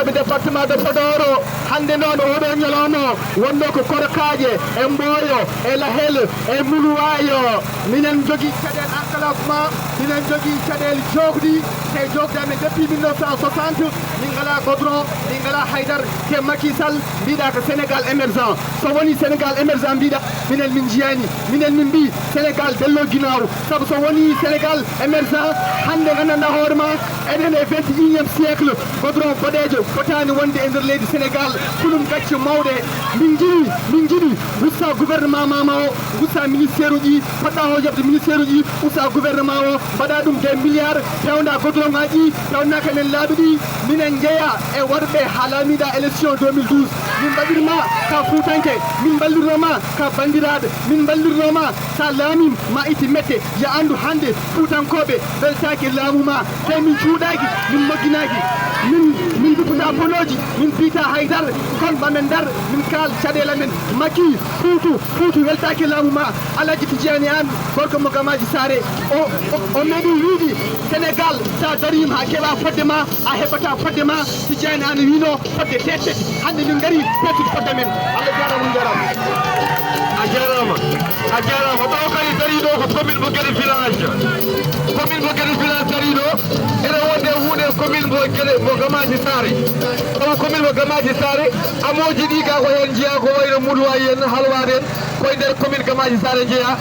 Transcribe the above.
sukaɓe département de Podor hande noon oɗo ñalawma wonno ko Korkaje e Mboyo e Lahel e Muluwayo minen jogui caɗele enclavement minen jogui caɗele jogɗi te jogdami depuis 1960 min ngala goudron min ngala haydar ke Macky Sall mbiɗa ko Sénégal émergent so woni Sénégal émergent mbiɗa minen min jiyani minen min mbi Sénégal dello guinaw saabu so woni Sénégal émergent hande gandanɗa hoorema eɗen e 21e siècle goudron boɗejo fotani wonde e nder leydi Sénégal ko ɗum gacce mawɗe min jiiɗi gussa gouvernement mama o gussa ministére uji poɗɗa o jabde ministére uji usta gouvernement o mbaɗa ɗum des milliards pewda goudron ngaji pewnaka men laaɓi ɗi minen jeeya e worɓe ha laamiɗa élection 2012 min mbaɗirma ka fuutanke min ballirnoma ka bandiraɗo min ballirnoma sa laamim ma itti mette ya andu hande fuutankoɓe beltaki laamu ma te min cuuɗaki min mogginaki min dupuɗa boloji min piita haydar kon mamen dar min kal caɗele men Macky fuutu weltaki laamu ma Alaji Tidiani An gorko mo Gamaji Sare o meeɗi wiide Sénégal sa darima ha keeɓa fodde ma a heɓata fodde ma Tidiani An wino fodde tete hande min gari pettude fodde men Allah jarama jarama a jarama ɗo kadi dariɗo ko commune mo Guédé village dariɗo ene wonde hunde commune mo Gamaji Sare ɗo commune mo Gamaji Sare amoji ɗi ga ko hen jeeya ko wayno Moulouwaye en Halwade en koye nder commune Gamaji Sare jeeya